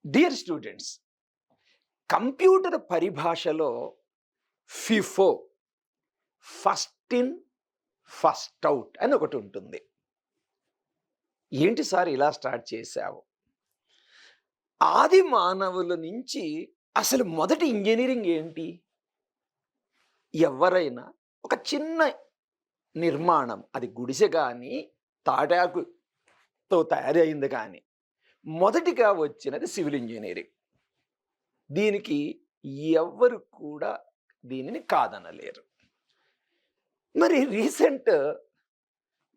Dear students, computer పరిభాషలో FIFO, first in first out అని ఒకటి ఉంటుంది. ఏంటి సార్ ఇలా స్టార్ట్ చేశావు? ఆది మానవుల నుంచి అసలు మొదటి ఇంజనీరింగ్ ఏంటి? ఎవరైనా ఒక చిన్న నిర్మాణం, అది గుడిసె కానీ తాటాకుతో తయారైంది కానీ, మొదటిగా వచ్చినది సివిల్ ఇంజనీరింగ్. దీనికి ఎవ్వరు కూడా దీనిని కాదనలేరు. మరి రీసెంట్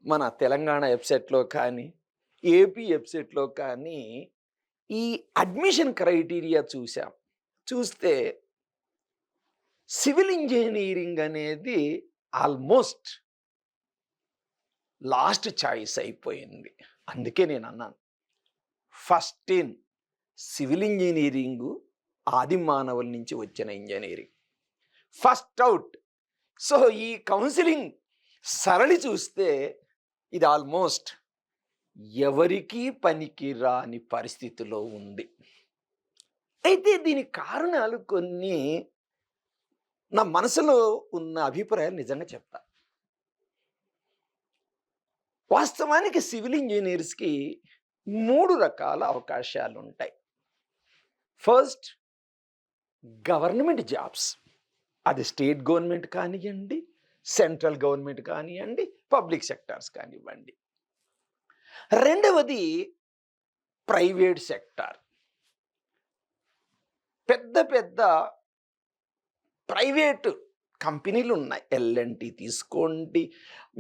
మన తెలంగాణ వెబ్సైట్లో కానీ, ఏపీ వెబ్సైట్లో కానీ ఈ అడ్మిషన్ క్రైటీరియా చూసాం. చూస్తే సివిల్ ఇంజనీరింగ్ అనేది ఆల్మోస్ట్ లాస్ట్ చాయిస్ అయిపోయింది. అందుకే నేను అన్నాను, ఫస్ట్ ఇన్ సివిల్ ఇంజనీరింగు ఆది మానవుల నుంచి వచ్చిన ఇంజనీరింగ్, ఫస్ట్ అవుట్. సో ఈ కౌన్సిలింగ్ సరళి చూస్తే ఇది ఆల్మోస్ట్ ఎవరికీ పనికి రాని పరిస్థితిలో ఉంది. అయితే దీనికి కారణాలు కొన్ని నా మనసులో ఉన్న అభిప్రాయాలు నిజంగా చెప్తా. వాస్తవానికి సివిల్ ఇంజనీర్స్కి 3 రకాల అవకాశాలు ఉంటాయి. First, government jobs. అది స్టేట్ గవర్నమెంట్ కానివ్వండి, సెంట్రల్ గవర్నమెంట్ కానివ్వండి, పబ్లిక్ సెక్టార్స్ కానివ్వండి. రెండవది ప్రైవేట్ సెక్టార్. పెద్ద పెద్ద ప్రైవేటు కంపెనీలు ఉన్నాయి. ఎల్ఎన్టీ తీసుకోండి,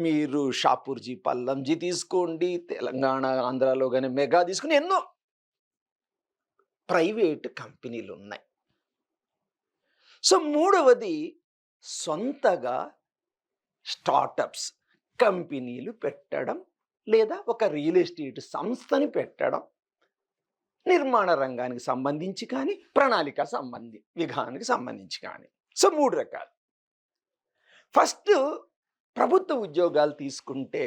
మీరు షాపూర్జీ పల్లంజీ తీసుకోండి, తెలంగాణ ఆంధ్రాలో కానీ మెగా తీసుకుని ఎన్నో ప్రైవేటు కంపెనీలు ఉన్నాయి. సో మూడవది సొంతగా స్టార్టప్స్ కంపెనీలు పెట్టడం, లేదా ఒక రియల్ ఎస్టేట్ సంస్థని పెట్టడం, నిర్మాణ రంగానికి సంబంధించి కానీ, ప్రణాళిక విధానానికి సంబంధించి కానీ. సో 3 రకాలు. ఫస్ట్, ప్రభుత్వ ఉద్యోగాలు తీసుకుంటే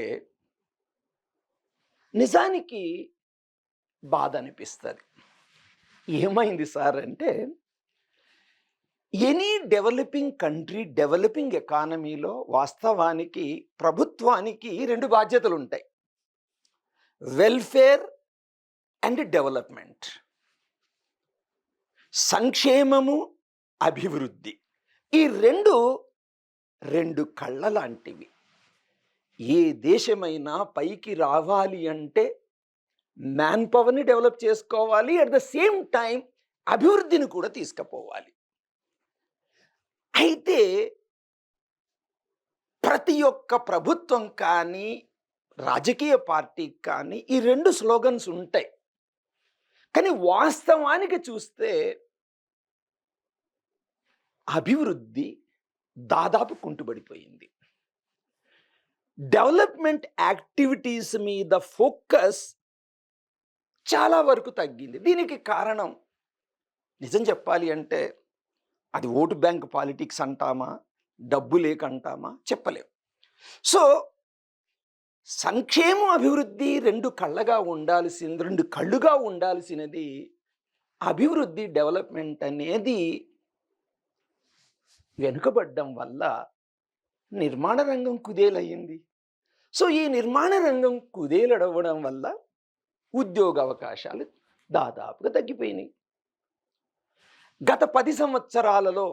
నిజానికి బాధ అనిపిస్తుంది. ఏమైంది సార్ అంటే, ఎనీ డెవలపింగ్ కంట్రీ, డెవలపింగ్ ఎకానమీలో వాస్తవానికి ప్రభుత్వానికి 2 బాధ్యతలు ఉంటాయి: వెల్ఫేర్ అండ్ డెవలప్మెంట్. సంక్షేమము, అభివృద్ధి. ఈ రెండు కళ్ళ లాంటివి. ఏ దేశమైనా పైకి రావాలి అంటే మ్యాన్ పవర్ని డెవలప్ చేసుకోవాలి, అట్ ద సేమ్ టైం అభివృద్ధిని కూడా తీసుకుపోవాలి. అయితే ప్రతి ఒక్క ప్రభుత్వం కానీ, రాజకీయ పార్టీకి కానీ ఈ 2 స్లోగన్స్ ఉంటాయి. కానీ వాస్తవానికి చూస్తే అభివృద్ధి దాదాపు కుంటుపడిపోయింది. డెవలప్మెంట్ యాక్టివిటీస్ మీద ఫోకస్ చాలా వరకు తగ్గింది. దీనికి కారణం నిజం చెప్పాలి అంటే, అది ఓటు బ్యాంక్ పాలిటిక్స్ అంటామా, డబ్బు లేకంటామా చెప్పలేము. సో సంక్షేమం, అభివృద్ధి 2 కళ్ళుగా ఉండాల్సినది అభివృద్ధి, డెవలప్మెంట్ అనేది వెనుకబడ్డం వల్ల నిర్మాణ రంగం కుదేలయ్యింది. సో ఈ నిర్మాణ రంగం కుదేలడవడం వల్ల ఉద్యోగ అవకాశాలు దాదాపుగా తగ్గిపోయినాయి. గత 10 సంవత్సరాలలో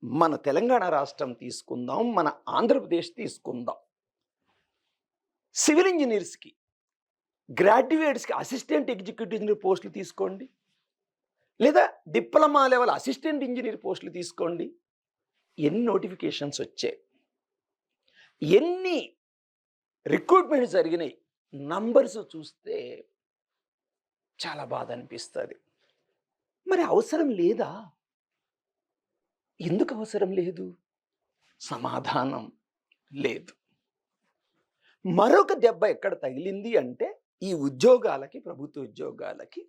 మన తెలంగాణ రాష్ట్రం తీసుకుందాం, మన ఆంధ్రప్రదేశ్ తీసుకుందాం, సివిల్ ఇంజనీర్స్కి, గ్రాడ్యుయేట్స్కి అసిస్టెంట్ ఎగ్జిక్యూటివ్ ఇంజనీర్ పోస్టులు తీసుకోండి, లేదా డిప్లొమా లెవెల్ అసిస్టెంట్ ఇంజనీర్ పోస్టులు తీసుకోండి. ఎన్ని నోటిఫికేషన్స్ వచ్చాయి, ఎన్ని రిక్రూట్మెంట్స్ జరిగినాయి, నంబర్స్ చూస్తే చాలా బాధ అనిపిస్తుంది. మరి అవసరం లేదా? ఎందుకు అవసరం లేదు? సమాధానం లేదు. మరొక దెబ్బ ఎక్కడ తగిలింది అంటే, ఈ ఉద్యోగాలకి, ప్రభుత్వ ఉద్యోగాలకి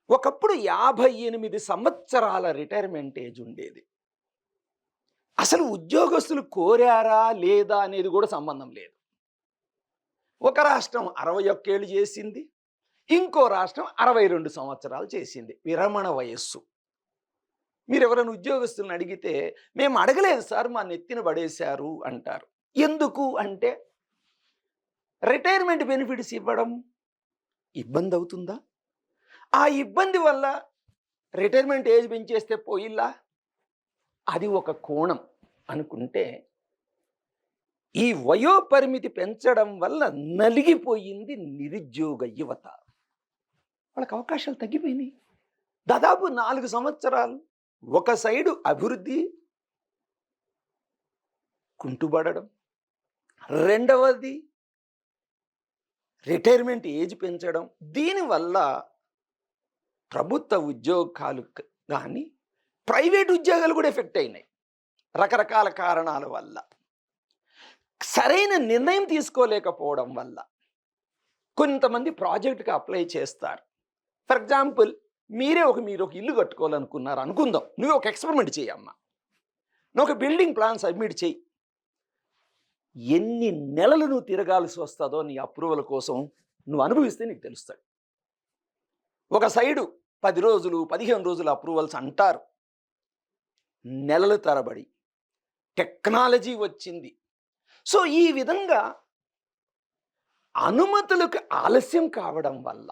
ఒకప్పుడు 58 సంవత్సరాల రిటైర్మెంట్ ఏజ్ ఉండేది. అసలు ఉద్యోగస్తులు కోరారా లేదా అనేది కూడా సంబంధం లేదు. ఒక రాష్ట్రం 61 ఏళ్ళు చేసింది, ఇంకో రాష్ట్రం 62 సంవత్సరాలు చేసింది విరమణ వయస్సు. మీరెవరైనా ఉద్యోగస్తులను అడిగితే, "మేము అడగలేదు సార్, మా నెత్తిన పడేశారు" అంటారు. ఎందుకు అంటే, రిటైర్మెంట్ బెనిఫిట్స్ ఇవ్వడం ఇబ్బందవుతుందా? ఆ ఇబ్బంది వల్ల రిటైర్మెంట్ ఏజ్ పెంచేస్తే పోయిల్లా? అది ఒక కోణం అనుకుంటే, ఈ వయోపరిమితి పెంచడం వల్ల నలిగిపోయింది నిరుద్యోగ యువత. వాళ్ళకి అవకాశాలు తగ్గిపోయినాయి. దాదాపు 4 సంవత్సరాలు ఒక సైడు అభివృద్ధి కుంటుబడడం, రెండవది రిటైర్మెంట్ ఏజ్ పెంచడం. దీనివల్ల ప్రభుత్వ ఉద్యోగాలు కానీ ప్రైవేట్ ఉద్యోగాలు కూడా ఎఫెక్ట్ అయినాయి రకరకాల కారణాల వల్ల. సరైన నిర్ణయం తీసుకోలేకపోవడం వల్ల కొంతమంది ప్రాజెక్టుకి అప్లై చేస్తారు. ఫర్ ఎగ్జాంపుల్, మీరు ఒక ఇల్లు కట్టుకోవాలనుకున్నారు అనుకుందాం. నువ్వు ఒక ఎక్స్పెరిమెంట్ చేయమ్మా. నువ్వు ఒక బిల్డింగ్ ప్లాన్ సబ్మిట్ చేయి. ఎన్ని నెలలు నువ్వు తిరగాల్సి వస్తుందో నీ అప్రూవల్ కోసం నువ్వు అనుభవిస్తే నీకు తెలుస్తాడు. ఒక సైడు 10 రోజులు 15 రోజులు అప్రూవల్స్ అంటారు. నెలల తరబడి టెక్నాలజీ వచ్చింది. సో ఈ విధంగా అనుమతులకు ఆలస్యం కావడం వల్ల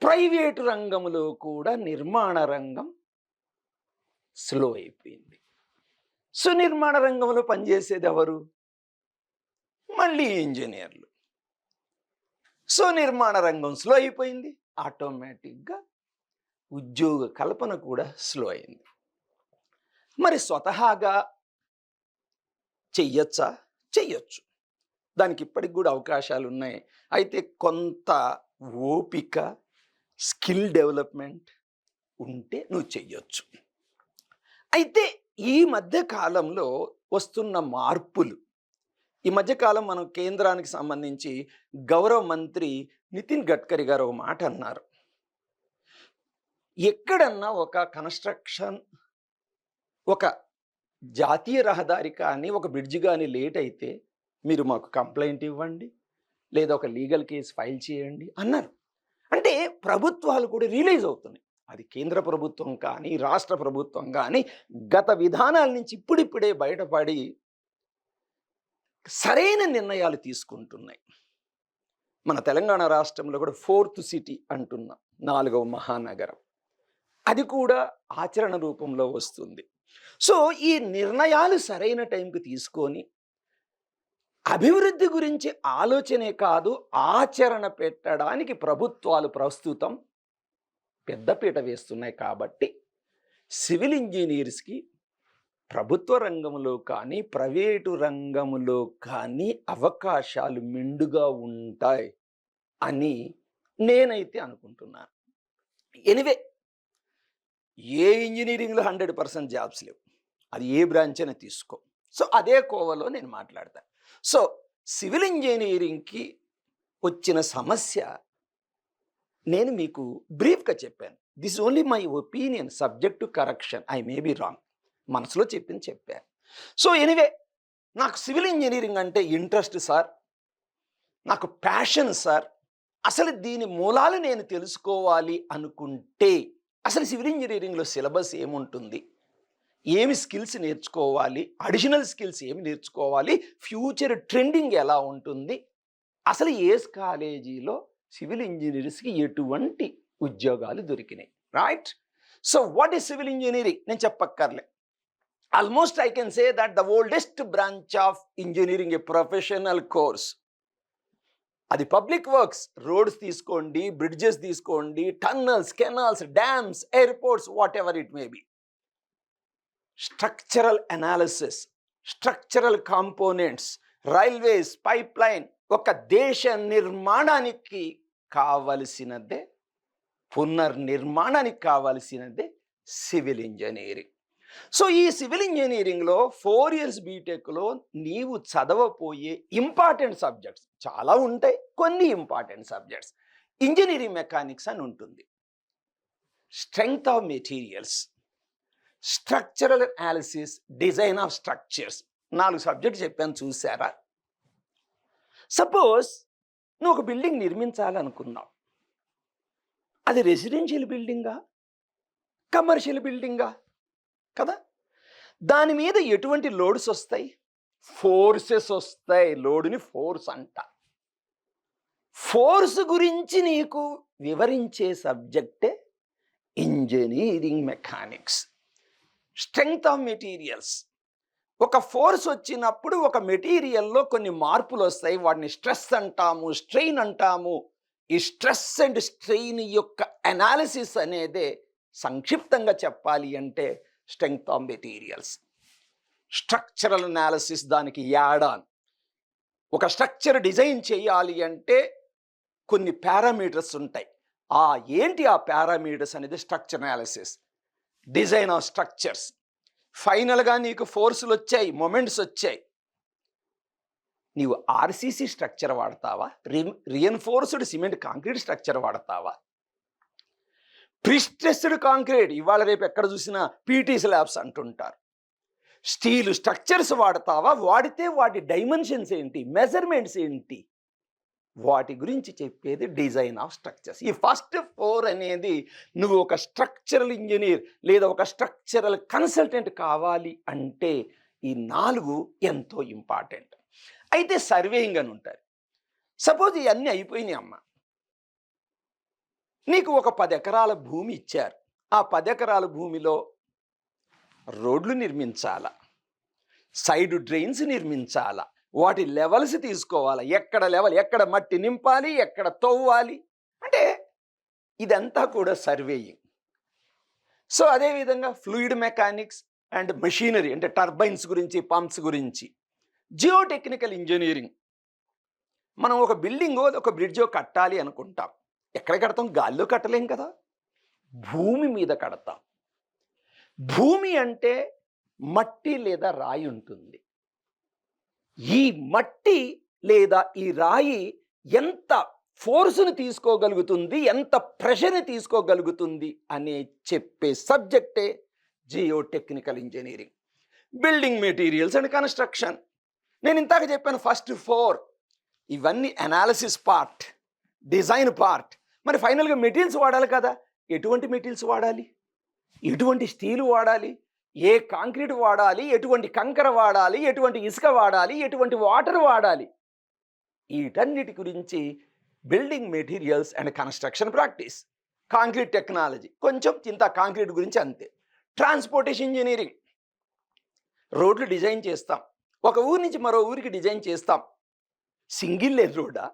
ప్రైవేటు రంగంలో కూడా నిర్మాణ రంగం స్లో అయిపోయింది. సో నిర్మాణ రంగంలో పనిచేసేది ఎవరు? మళ్ళీ ఇంజనీర్లు. సో నిర్మాణ రంగం స్లో అయిపోయింది. ఆటోమేటిక్గా ఉద్యోగ కల్పన కూడా స్లో అయింది. మరి స్వతహాగా చెయ్యొచ్చా? చెయ్యొచ్చు. దానికి ఇప్పటికి కూడా అవకాశాలు ఉన్నాయి. అయితే కొంత ఓపిక, స్కిల్ డెవలప్మెంట్ ఉంటే నువ్వు చెయ్యొచ్చు. అయితే ఈ మధ్య కాలంలో వస్తున్న మార్పులు, ఈ మధ్యకాలం మనం కేంద్రానికి సంబంధించి గౌరవ మంత్రి నితిన్ గడ్కరీ గారు ఒక మాట అన్నారు. ఎక్కడన్నా ఒక కన్స్ట్రక్షన్, ఒక జాతీయ రహదారి కానీ ఒక బ్రిడ్జ్ కానీ లేట్ అయితే మీరు మాకు కంప్లైంట్ ఇవ్వండి, లేదా ఒక లీగల్ కేసు ఫైల్ చేయండి అన్నారు. అంటే ప్రభుత్వాలు కూడా రియలైజ్ అవుతున్నాయి. అది కేంద్ర ప్రభుత్వం కానీ రాష్ట్ర ప్రభుత్వం కానీ గత విధానాల నుంచి ఇప్పుడిప్పుడే బయటపడి సరైన నిర్ణయాలు తీసుకుంటున్నాయి. మన తెలంగాణ రాష్ట్రంలో కూడా 4th సిటీ అంటున్నాం, 4వ మహానగరం. అది కూడా ఆచరణ రూపంలో వస్తుంది. సో ఈ నిర్ణయాలు సరైన టైంకి తీసుకొని అభివృద్ధి గురించి ఆలోచనే కాదు, ఆచరణ పెట్టడానికి ప్రభుత్వాలు ప్రస్తుతం పెద్దపీట వేస్తున్నాయి. కాబట్టి సివిల్ ఇంజనీర్స్కి ప్రభుత్వ రంగంలో కానీ ప్రైవేటు రంగంలో కానీ అవకాశాలు మెండుగా ఉంటాయి అని నేనైతే అనుకుంటున్నాను. ఎనివే, ఏ ఇంజనీరింగ్లో 100% జాబ్స్ లేవు. అది ఏ బ్రాంచ్ అయినా తీసుకో. సో అదే కోవలో నేను మాట్లాడతాను. సో సివిల్ ఇంజనీరింగ్కి వచ్చిన సమస్య నేను మీకు బ్రీఫ్గా చెప్పాను. This only my opinion, subject to correction. I may be wrong. మనసులో చెప్పింది చెప్పాను. సో ఎనివే, నాకు సివిల్ ఇంజనీరింగ్ అంటే ఇంట్రెస్ట్ సార్, నాకు ప్యాషన్ సార్. అసలు దీని మూలాలు నేను తెలుసుకోవాలి అనుకుంటే అసలు సివిల్ ఇంజనీరింగ్లో సిలబస్ ఏముంటుంది, ఏమి స్కిల్స్ నేర్చుకోవాలి, అడిషనల్ స్కిల్స్ ఏమి నేర్చుకోవాలి, ఫ్యూచర్ ట్రెండింగ్ ఎలా ఉంటుంది, అసలు ఏ కాలేజీలో సివిల్ ఇంజనీర్స్కి ఎటువంటి ఉద్యోగాలు దొరికినాయి, right? So what is civil engineering నేను చెప్పక్కర్లే. Almost I can say that the oldest branch of engineering, a professional course. అది పబ్లిక్ వర్క్స్, రోడ్స్ తీసుకోండి, బ్రిడ్జెస్ తీసుకోండి, tunnels, canals, dams, airports, whatever it may be. Structural analysis, structural components, railways, pipeline, ఒక దేశ నిర్మాణానికి కావలసినదే, పునర్నిర్మాణానికి కావలసినదే civil engineering. So ఈ సివిల్ ఇంజనీరింగ్లో 4 years బీటెక్లో నీవు చదవపోయే ఇంపార్టెంట్ సబ్జెక్ట్స్ చాలా ఉంటాయి. కొన్ని ఇంపార్టెంట్ సబ్జెక్ట్స్, ఇంజనీరింగ్ మెకానిక్స్ అని ఉంటుంది, strength of materials, structural analysis, design of structures, 4 subjects చెప్పాను, చూసారా? సపోజ్ నువ్వు ఒక బిల్డింగ్ నిర్మించాలనుకున్నావు. అది రెసిడెన్షియల్ బిల్డింగా? కమర్షియల్ బిల్డింగా? కదా! దాని మీద ఎటువంటి లోడ్స్ వస్తాయి? ఫోర్సెస్ వస్తాయి. లోడుని ఫోర్స్ అంట. ఫోర్స్ గురించి నీకు వివరించే సబ్జెక్టే engineering mechanics. Strength of materials. ఒక ఫోర్స్ వచ్చినప్పుడు ఒక మెటీరియల్లో కొన్ని మార్పులు వస్తాయి. వాటిని స్ట్రెస్ అంటాము, స్ట్రెయిన్ అంటాము. ఈ స్ట్రెస్ అండ్ స్ట్రెయిన్ యొక్క అనాలిసిస్ అనేదే సంక్షిప్తంగా చెప్పాలి అంటే strength of materials. Structural analysis దానికి యాడ్ ఆన్. ఒక స్ట్రక్చర్ డిజైన్ చేయాలి అంటే కొన్ని పారామీటర్స్ ఉంటాయి. ఏంటి ఆ పారామీటర్స్ అనేది structure analysis. Design of structures. ఫైనల్గా నీకు ఫోర్సులు వచ్చాయి, మొమెంట్స్ వచ్చాయి. నీవు ఆర్సీసీ స్ట్రక్చర్ వాడతావా? రియన్ఫోర్స్డ్ సిమెంట్ కాంక్రీట్ స్ట్రక్చర్ వాడతావా? ప్రిస్ట్రెస్డ్ కాంక్రీట్, ఇవాళ రేపు ఎక్కడ చూసినా పీటీ స్లాబ్స్ అంటుంటారు. స్టీల్ స్ట్రక్చర్స్ వాడతావా? వాడితే వాటి డైమెన్షన్స్ ఏంటి, మెజర్మెంట్స్ ఏంటి, వాటి గురించి చెప్పేది డిజైన్ ఆఫ్ స్ట్రక్చర్స్. ఈ ఫస్ట్ 4 అనేది నువ్వు ఒక స్ట్రక్చరల్ ఇంజనీర్ లేదా ఒక స్ట్రక్చరల్ కన్సల్టెంట్ కావాలి అంటే ఈ 4 ఎంతో ఇంపార్టెంట్. అయితే సర్వేయింగ్ అని ఉంటారు. సపోజ్ ఇవన్నీ అయిపోయినాయి అమ్మ, నీకు ఒక 10 ఎకరాల భూమి ఇచ్చారు. ఆ 10 ఎకరాల భూమిలో రోడ్లు నిర్మించాలా, సైడ్ డ్రైన్స్ నిర్మించాలా, వాటి లెవెల్స్ తీసుకోవాలి. ఎక్కడ లెవెల్, ఎక్కడ మట్టి నింపాలి, ఎక్కడ తవ్వాలి, అంటే ఇదంతా కూడా సర్వేయింగ్. సో అదేవిధంగా ఫ్లూయిడ్ మెకానిక్స్ అండ్ మెషినరీ అంటే టర్బైన్స్ గురించి, పంప్స్ గురించి. Geotechnical engineering. మనం ఒక బిల్డింగో ఒక బ్రిడ్జో కట్టాలి అనుకుంటాం. ఎక్కడ కడతాం? గాల్లో కట్టలేం కదా, భూమి మీద కడతాం. భూమి అంటే మట్టి లేదా రాయి ఉంటుంది. ఈ మట్టి లేదా ఈ రాయి ఎంత ఫోర్స్ని తీసుకోగలుగుతుంది, ఎంత ప్రెషర్ని తీసుకోగలుగుతుంది అనే చెప్పే సబ్జెక్టే geotechnical engineering. Building materials and construction. నేను ఇందాక చెప్పాను ఫస్ట్ 4 ఇవన్నీ అనాలిసిస్ పార్ట్, డిజైన్ పార్ట్. మరి ఫైనల్గా మెటీరియల్స్ వాడాలి కదా. ఎటువంటి మెటీరియల్స్ వాడాలి, ఎటువంటి స్టీల్ వాడాలి, ఏ కాంక్రీట్ వాడాలి, ఎటువంటి కంకర వాడాలి, ఎటువంటి ఇసుక వాడాలి, ఎటువంటి వాటర్ వాడాలి, వీటన్నిటి గురించి building materials and construction practice. Concrete technology కొంచెం చింత, కాంక్రీట్ గురించి అంతే. Transportation engineering. రోడ్లు డిజైన్ చేస్తాం, ఒక ఊరి నుంచి మరో ఊరికి డిజైన్ చేస్తాం. సింగిల్ లేన్ రోడ్డా,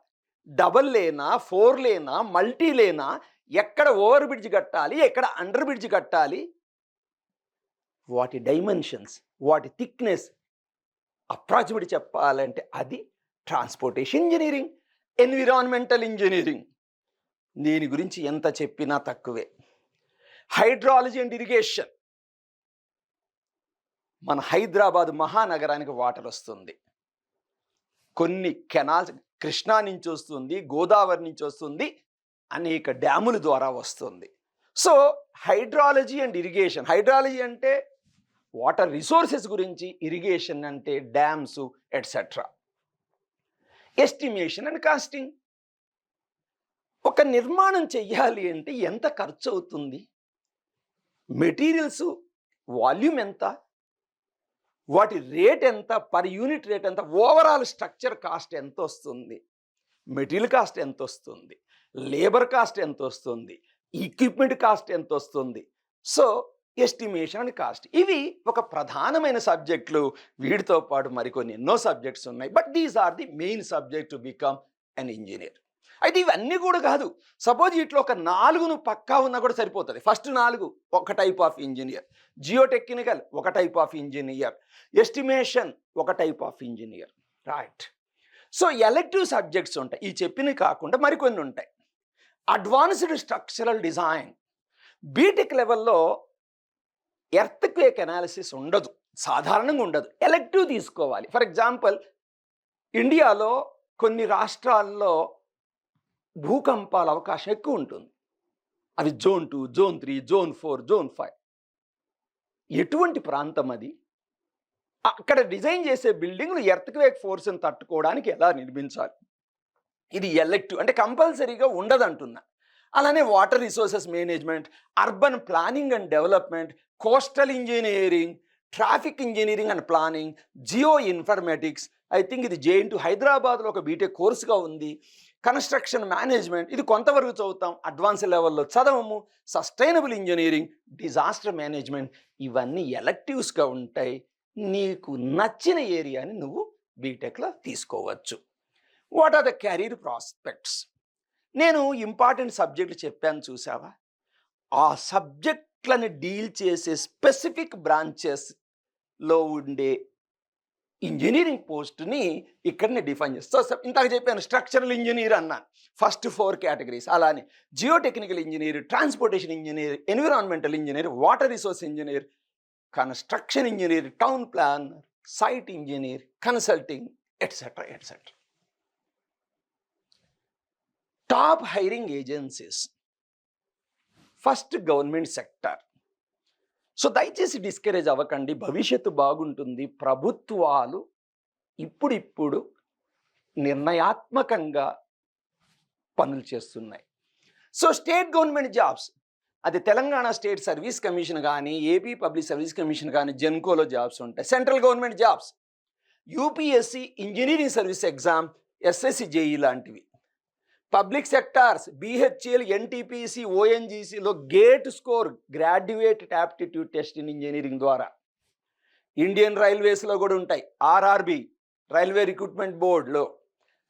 డబల్ లేనా, 4 లేనా, మల్టీ లేనా, ఎక్కడ ఓవర్ బ్రిడ్జ్ కట్టాలి, ఎక్కడ అండర్ బ్రిడ్జ్ కట్టాలి, వాటి డైమెన్షన్స్, వాటి థిక్నెస్ అప్రాక్సిమేట్ చెప్పాలంటే అది ట్రాన్స్పోర్టేషన్ ఇంజనీరింగ్. ఎన్విరాన్మెంటల్ ఇంజనీరింగ్, దీని గురించి ఎంత చెప్పినా తక్కువే. Hydrology and irrigation. మన హైదరాబాద్ మహానగరానికి వాటర్ వస్తుంది. కొన్ని కెనాల్స్ కృష్ణా నుంచి వస్తుంది, గోదావరి నుంచి వస్తుంది, అనేక డ్యాముల ద్వారా వస్తుంది. So hydrology and irrigation. Hydrology అంటే వాటర్ రిసోర్సెస్ గురించి, ఇరిగేషన్ అంటే dams etcetera. Estimation and costing. ఒక నిర్మాణం చెయ్యాలి అంటే ఎంత ఖర్చు అవుతుంది, మెటీరియల్స్ వాల్యూమ్ ఎంత, వాటి రేట్ ఎంత, పర్ యూనిట్ రేట్ ఎంత, ఓవరాల్ స్ట్రక్చర్ కాస్ట్ ఎంత వస్తుంది, మెటీరియల్ కాస్ట్ ఎంత వస్తుంది, లేబర్ కాస్ట్ ఎంత వస్తుంది, ఎక్విప్మెంట్ కాస్ట్ ఎంత వస్తుంది. సో ఎస్టిమేషన్ అండ్ కాస్ట్ ఇవి ఒక ప్రధానమైన సబ్జెక్టులు. వీటితో పాటు మరికొన్ని ఎన్నో సబ్జెక్ట్స్ ఉన్నాయి. But these are the main subject to become an engineer. అయితే ఇవన్నీ కూడా కాదు. సపోజ్ వీటిలో ఒక 4 పక్కా ఉన్నా కూడా సరిపోతుంది. ఫస్ట్ 4 ఒక టైప్ ఆఫ్ ఇంజనీర్, జియోటెక్నికల్ ఒక టైప్ ఆఫ్ ఇంజనీర్, ఎస్టిమేషన్ ఒక type of engineer, right. So elective subjects ఉంటాయి. ఈ చెప్పినవి కాకుండా మరికొన్ని ఉంటాయి. Advanced structural design. బీటెక్ లెవెల్లో ఎర్త్క్వేక్ అనాలిసిస్ ఉండదు, సాధారణంగా ఉండదు. ఎలెక్టివ్ తీసుకోవాలి. ఫర్ ఎగ్జాంపుల్ ఇండియాలో కొన్ని రాష్ట్రాల్లో భూకంపాల అవకాశం ఎక్కువ ఉంటుంది. అవి జోన్ 2, జోన్ 3, జోన్ 4, జోన్ 5. ఎటువంటి ప్రాంతం అది? అక్కడ డిజైన్ చేసే బిల్డింగ్లు ఎర్త్క్వేక్ ఫోర్స్ని తట్టుకోవడానికి ఎలా నిర్మించాలి, ఇది ఎలెక్టివ్ అంటే కంపల్సరీగా ఉండదంటున్నా. అలానే water resources management, urban planning and development, coastal engineering, traffic engineering and planning, Jio informatics. I think ఇది జేఎన్‌టూ హైదరాబాద్లో ఒక బీటెక్ కోర్సుగా ఉంది. కన్స్ట్రక్షన్ మేనేజ్మెంట్ ఇది కొంతవరకు చదువుతాం, అడ్వాన్స్ లెవెల్లో చదవము. సస్టైనబుల్ ఇంజనీరింగ్, డిజాస్టర్ మేనేజ్మెంట్ ఇవన్నీ ఎలెక్టివ్స్గా ఉంటాయి. నీకు నచ్చిన ఏరియాని నువ్వు బీటెక్లో తీసుకోవచ్చు. What are the career prospects? నేను ఇంపార్టెంట్ సబ్జెక్టులు చెప్పాను చూసావా, ఆ సబ్జెక్ట్లని డీల్ చేసే స్పెసిఫిక్ బ్రాంచెస్లో ఉండే ఇంజనీరింగ్ పోస్ట్ని ఇక్కడ నేను డిఫైన్ చేస్తాను. సో ఇందాక చెప్పాను స్ట్రక్చరల్ ఇంజనీర్ అన్నాను, ఫస్ట్ 4 కేటగిరీస్. అలానే geotechnical engineer, transportation engineer, environmental engineer, water resource engineer, construction engineer, town planner, site engineer, consulting, etcetera etcetera. Top hiring agencies, first government sector. So దయచేసి discourage అవ్వకండి, భవిష్యత్తు బాగుంటుంది. ప్రభుత్వాలు ఇప్పుడిప్పుడు నిర్ణయాత్మకంగా పనులు చేస్తున్నాయి. సో స్టేట్ గవర్నమెంట్ జాబ్స్, అది తెలంగాణ స్టేట్ సర్వీస్ కమిషన్ కానీ, ఏపీ పబ్లిక్ సర్వీస్ కమిషన్ కానీ, జెన్కోలో జాబ్స్ ఉంటాయి. Central government jobs, UPSC engineering service exam, SSC JE లాంటివి. పబ్లిక్ సెక్టార్స్, బిహెచ్ఎల్, ఎన్టీపీసీ, ఓఎన్జీసీలో GATE score, graduate aptitude test in engineering ద్వారా. Indian రైల్వేస్లో కూడా ఉంటాయి, ఆర్ఆర్బి, రైల్వే రిక్రూట్మెంట్ బోర్డులో.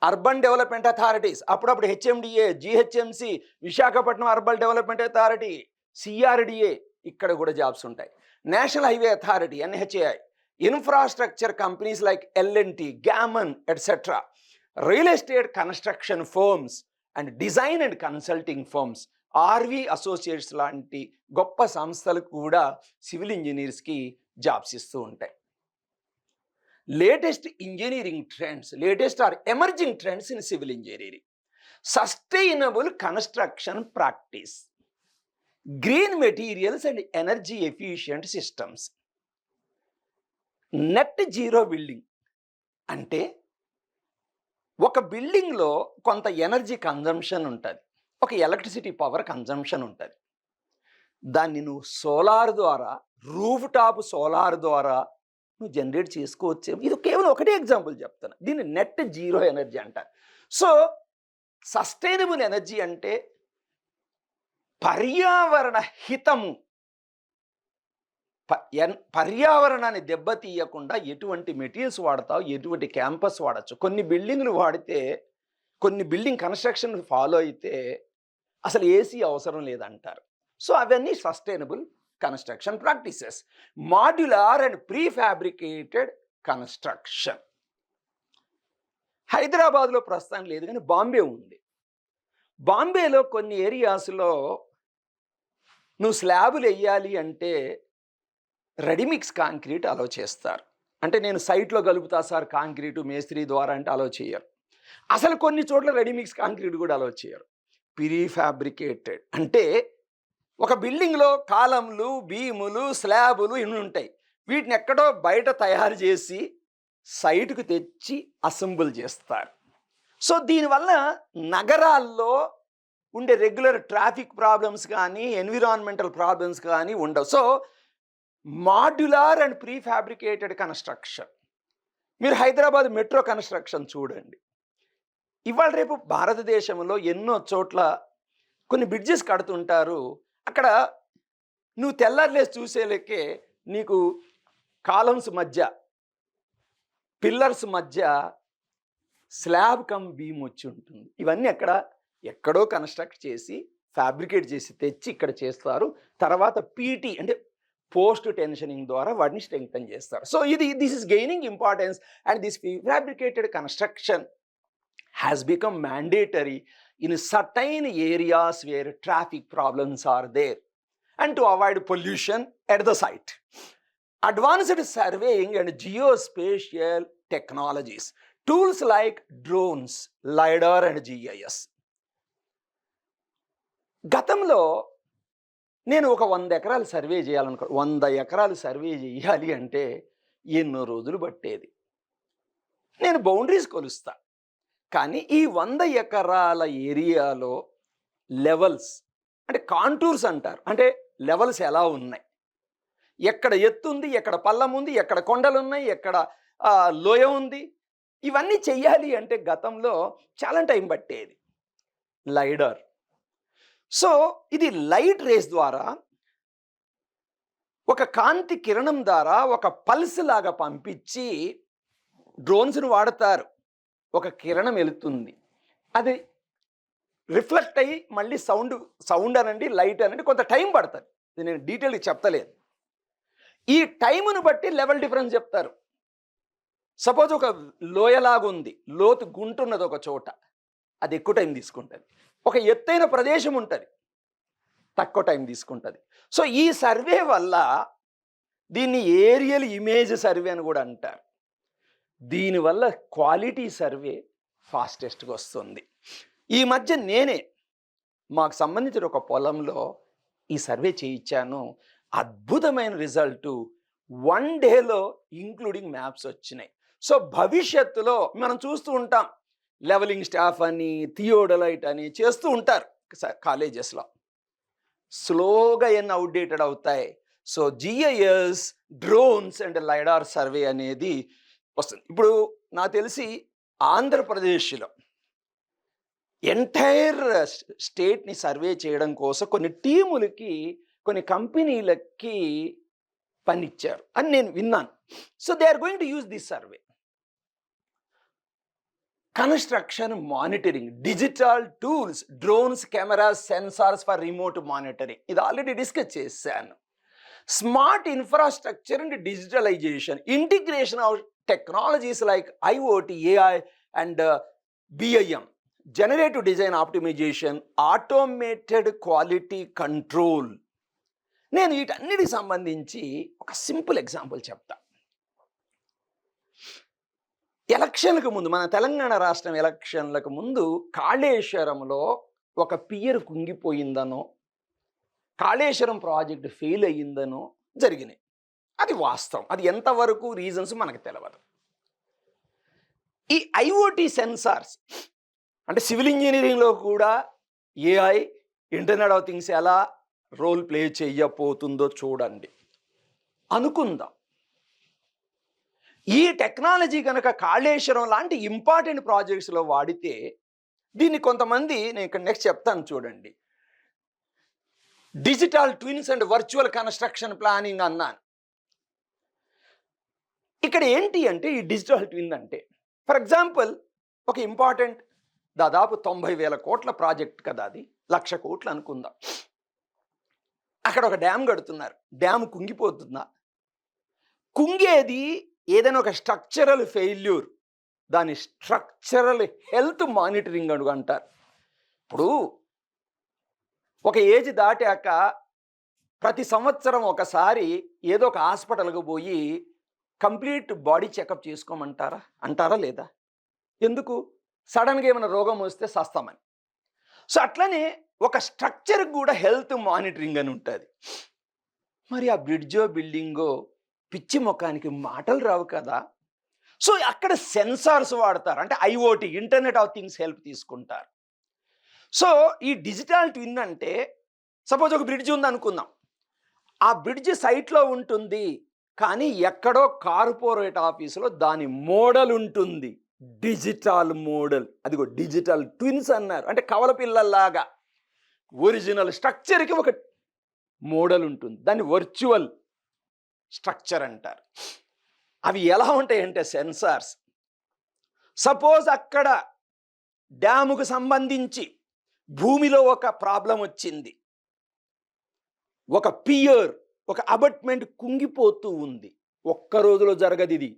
అర్బన్ డెవలప్మెంట్ అథారిటీస్, అప్పుడప్పుడు HMDA, GHMC, Visakhapatnam urban development authority, CRDA, ఇక్కడ కూడా జాబ్స్ ఉంటాయి. National highway authority, NHAI, infrastructure companies like L&T, Gammon etcetera, real estate construction firms and design and consulting firms, RV Associates లాంటి గొప్ప సంస్థలు కూడా civil ఇంజనీర్స్కి జాబ్స్ ఇస్తూ ఉంటాయి. Latest engineering trends, latest or emerging trends in civil engineering, sustainable construction practice, green materials and energy efficient systems, net zero building. అంటే ఒక బిల్డింగ్లో కొంత ఎనర్జీ కన్జంప్షన్ ఉంటుంది, ఒక ఎలక్ట్రిసిటీ పవర్ కన్జంప్షన్ ఉంటుంది. దాన్ని నువ్వు సోలార్ ద్వారా, రూఫ్ టాప్ సోలార్ ద్వారా నువ్వు జనరేట్ చేసుకోవచ్చు. ఇది కేవలం ఒకటే ఎగ్జాంపుల్ చెప్తాను. దీన్ని నెట్ జీరో ఎనర్జీ అంటారు. సో సస్టైనబుల్ ఎనర్జీ అంటే పర్యావరణ హితము, పర్యావరణాన్ని దెబ్బతీయకుండా ఎటువంటి మెటీరియల్స్ వాడతావు, ఎటువంటి క్యాంపస్ వాడచ్చు. కొన్ని బిల్డింగ్లు వాడితే, కొన్ని బిల్డింగ్ కన్స్ట్రక్షన్ ఫాలో అయితే అసలు ఏసీ అవసరం లేదంటారు. సో అవన్నీ sustainable construction practices. Modular and pre fabricated construction. హైదరాబాద్లో ప్రస్తుతం లేదు కానీ బాంబే ఉంది. బాంబేలో కొన్ని ఏరియాస్లో నువ్వు స్లాబులు వేయాలి అంటే రెడీమిక్స్ కాంక్రీట్ అలో చేస్తారు. అంటే నేను సైట్లో కలుపుతా సార్ కాంక్రీటు మేస్త్రి ద్వారా అంటే అలో చేయరు. అసలు కొన్ని చోట్ల రెడీమిక్స్ కాంక్రీట్ కూడా అలో చేయరు. ప్రీ ఫ్యాబ్రికేటెడ్ అంటే ఒక బిల్డింగ్లో కాలమ్లు, బీములు, స్లాబులు ఇన్ని ఉంటాయి. వీటిని ఎక్కడో బయట తయారు చేసి సైట్కు తెచ్చి అసెంబుల్ చేస్తారు. సో దీనివల్ల నగరాల్లో ఉండే రెగ్యులర్ ట్రాఫిక్ ప్రాబ్లమ్స్ కానీ, ఎన్విరాన్మెంటల్ ప్రాబ్లమ్స్ కానీ ఉండవు. So modular and pre fabricated construction. మీరు హైదరాబాద్ మెట్రో కన్స్ట్రక్షన్ చూడండి. ఇవాళ రేపు భారతదేశంలో ఎన్నో చోట్ల కొన్ని బ్రిడ్జెస్ కడుతుంటారు. అక్కడ నువ్వు తెల్లారిలేసి చూసేలకే నీకు కాలమ్స్ మధ్య, పిల్లర్స్ మధ్య స్లాబ్ కమ్ బీమ్ వచ్చి ఉంటుంది. ఇవన్నీ ఎక్కడో కన్స్ట్రక్ట్ చేసి, ఫ్యాబ్రికేట్ చేసి తెచ్చి ఇక్కడ చేస్తారు. తర్వాత పీటీ అంటే పోస్ట్ టెన్షనింగ్ ద్వారా వాటిని స్ట్రెంగ్తన్ చేస్తారు. So this is gaining importance and this fabricated construction has become mandatory in certain areas where traffic problems are there and to avoid pollution at the site. Advanced surveying and geospatial technologies, tools like drones, LiDAR and GIS. గతంలో నేను ఒక 100 ఎకరాలు survey చేయాలనుకో, 100 ఎకరాలు survey చేయాలి అంటే ఎన్నో రోజులు పట్టేది. నేను బౌండరీస్ కొలుస్తా, కానీ ఈ 100 ఎకరాల ఏరియాలో లెవెల్స్ అంటే కాంటూర్స్ అంటారు. అంటే లెవెల్స్ ఎలా ఉన్నాయి, ఎక్కడ ఎత్తు ఉంది, ఎక్కడ పల్లం ఉంది, ఎక్కడ కొండలు ఉన్నాయి, ఎక్కడ లోయ ఉంది, ఇవన్నీ చెయ్యాలి అంటే గతంలో చాలా టైం పట్టేది. లైడార్. సో ఇది లైట్ రేస్ ద్వారా ఒక కాంతి కిరణం ద్వారా ఒక పల్స్ లాగా పంపించి డ్రోన్స్ను వాడతారు. ఒక కిరణం వెళుతుంది, అది రిఫ్లెక్ట్ అయ్యి మళ్ళీ సౌండ్ అనండి, లైట్ అనండి, కొంత టైం పడుతుంది. ఇది నేను డీటెయిల్గా చెప్తలేను. ఈ టైమును బట్టి లెవెల్ డిఫరెన్స్ చెప్తారు. సపోజ్ ఒక లోయలాగుంది, లోతు గుంటున్నది ఒక చోట, అది ఎక్కువ టైం తీసుకుంటుంది. ఒక ఎత్తైన ప్రదేశం ఉంటుంది, తక్కువ టైం తీసుకుంటుంది. సో ఈ సర్వే వల్ల దీన్ని ఏరియల్ ఇమేజ్ సర్వే అని కూడా అంటారు. దీనివల్ల క్వాలిటీ సర్వే ఫాస్టెస్ట్గా వస్తుంది. ఈ మధ్య నేనే మాకు సంబంధించిన ఒక పొలంలో ఈ సర్వే చేయించాను. అద్భుతమైన రిజల్టు 1 డేలో ఇంక్లూడింగ్ మ్యాప్స్ వచ్చినాయి. సో భవిష్యత్తులో మనం చూస్తూ ఉంటాం, లెవెలింగ్ స్టాఫ్ అని, థియోడలైట్ అని చేస్తూ ఉంటారు కాలేజెస్లో. స్లోగా ఎన్ని అవుట్డేటెడ్ అవుతాయి. So GIS, drones and lidar survey అనేది వస్తుంది. ఇప్పుడు నాకు తెలిసి ఆంధ్రప్రదేశ్లో ఎంటైర్ స్టేట్ని సర్వే చేయడం కోసం కొన్ని టీములకి, కొన్ని కంపెనీలకి పనిచ్చారు అని నేను విన్నాను. So they are going to use this survey. Construction monitoring, digital tools, drones, cameras, sensors for remote monitoring, ఇది ఆల్రెడీ డిస్కస్ చేశాను. Smart infrastructure and digitalisation, integration of technologies like IoT, AI and BIM, generative design optimisation, automated quality control. నేను వీటన్నిటికి సంబంధించి ఒక simple example చెప్తా. ఎలక్షన్లకు ముందు, మన తెలంగాణ రాష్ట్రం ఎలక్షన్లకు ముందు కాళేశ్వరంలో ఒక పియర్ కుంగిపోయిందనో, కాళేశ్వరం ప్రాజెక్టు ఫెయిల్ అయ్యిందనో జరిగినాయి. అది వాస్తవం. అది ఎంతవరకు రీజన్స్ మనకు తెలియదు. ఈ IoT సెన్సార్స్ అంటే సివిల్ ఇంజనీరింగ్లో కూడా AI, ఇంటర్నెట్ ఆఫ్ థింగ్స్ ఎలా రోల్ ప్లే చేయబోతుందో చూడండి. అనుకుందాం ఈ టెక్నాలజీ కనుక కాళేశ్వరం లాంటి ఇంపార్టెంట్ ప్రాజెక్ట్స్లో వాడితే, దీన్ని కొంతమంది, నేను ఇక్కడ నెక్స్ట్ చెప్తాను చూడండి, digital twins and virtual construction planning అన్నాను. ఇక్కడ ఏంటి అంటే, ఈ డిజిటల్ ట్విన్ అంటే ఫర్ ఎగ్జాంపుల్ ఒక ఇంపార్టెంట్ దాదాపు 90,000 కోట్ల ప్రాజెక్ట్ కదా, అది 1,00,000 కోట్లు అనుకుందాం. అక్కడ ఒక డ్యామ్ కడుతున్నారు. డ్యామ్ కుంగిపోతుందా? కుంగేది ఏదైనా ఒక స్ట్రక్చరల్ ఫెయిల్యూర్, దాని స్ట్రక్చరల్ హెల్త్ మానిటరింగ్ అని అంటారు. ఇప్పుడు ఒక ఏజ్ దాటాక ప్రతి సంవత్సరం ఒకసారి ఏదో ఒక హాస్పిటల్కి పోయి కంప్లీట్ బాడీ చెకప్ అంటారా లేదా? ఎందుకు? సడన్గా ఏమైనా రోగం వస్తే సస్తామని. సో అట్లనే ఒక స్ట్రక్చర్కి కూడా హెల్త్ మానిటరింగ్ అని ఉంటుంది. మరి ఆ బ్రిడ్జో బిల్డింగో పిచ్చి ముఖానికి మాటలు రావు కదా. సో అక్కడ సెన్సార్స్ వాడతారు, అంటే IoT, internet of things help తీసుకుంటారు. సో ఈ డిజిటల్ ట్విన్ అంటే, సపోజ్ ఒక బ్రిడ్జ్ ఉంది అనుకుందాం. ఆ బ్రిడ్జ్ సైట్లో ఉంటుంది, కానీ ఎక్కడో కార్పొరేట్ ఆఫీసులో దాని మోడల్ ఉంటుంది, డిజిటల్ మోడల్. అదిగో డిజిటల్ ట్విన్స్ అన్నారు. అంటే కవల పిల్లల్లాగా ఒరిజినల్ స్ట్రక్చర్కి ఒక మోడల్ ఉంటుంది, దాన్ని వర్చువల్ స్ట్రక్చర్ అంటారు. అవి ఎలా ఉంటాయంటే సెన్సార్స్. సపోజ్ అక్కడ డ్యాముకు సంబంధించి భూమిలో ఒక ప్రాబ్లం వచ్చింది, ఒక పియర్, ఒక అబట్మెంట్ కుంగిపోతూ ఉంది. ఒక్క రోజులో జరగదు ఇది,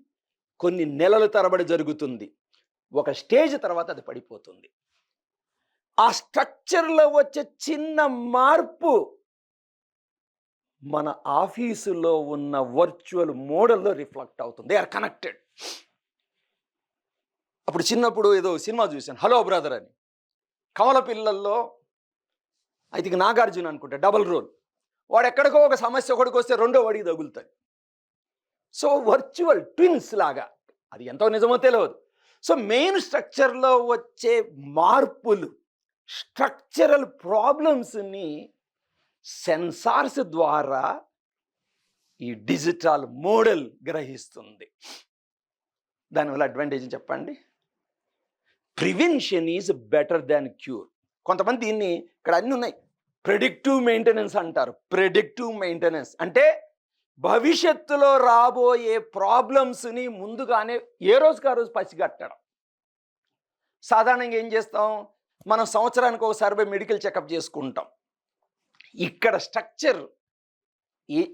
కొన్ని నెలల తరబడి జరుగుతుంది. ఒక స్టేజ్ తర్వాత అది పడిపోతుంది. ఆ స్ట్రక్చర్లో వచ్చే చిన్న మార్పు మన ఆఫీసులో ఉన్న వర్చువల్ మోడల్లో రిఫ్లెక్ట్ అవుతుంది. They are connected. అప్పుడు చిన్నప్పుడు ఏదో సినిమా చూశాను, హలో బ్రదర్ అని. కమల పిల్లల్లో ఐ థింక్ నాగార్జున అనుకుంటా, డబల్ రోల్. వాడు ఎక్కడికో ఒక సమస్య ఒకటికి వస్తే రెండో వాడికి తగులుతాయి. సో వర్చువల్ ట్విన్స్ లాగా, అది ఎంతో నిజమో తెలియదు. సో మెయిన్ స్ట్రక్చర్లో వచ్చే మార్పులు, స్ట్రక్చరల్ ప్రాబ్లమ్స్ని సెన్సార్స్ ద్వారా ఈ డిజిటల్ మోడల్ గ్రహిస్తుంది. దానివల్ల అడ్వాంటేజ్ చెప్పండి. Prevention is better than cure. కొంతమంది దీన్ని ఇక్కడ అన్నీ ఉన్నాయి, ప్రెడిక్టివ్ మెయింటెనెన్స్ అంటారు. ప్రెడిక్టివ్ మెయింటెనెన్స్ అంటే భవిష్యత్తులో రాబోయే ప్రాబ్లమ్స్ని ముందుగానే ఏ రోజుకి ఆ రోజు పసిగట్టడం. సాధారణంగా ఏం చేస్తాం, మనం సంవత్సరానికి ఒకసారి మెడికల్ చెకప్ చేసుకుంటాం. ఇక్కడ స్ట్రక్చర్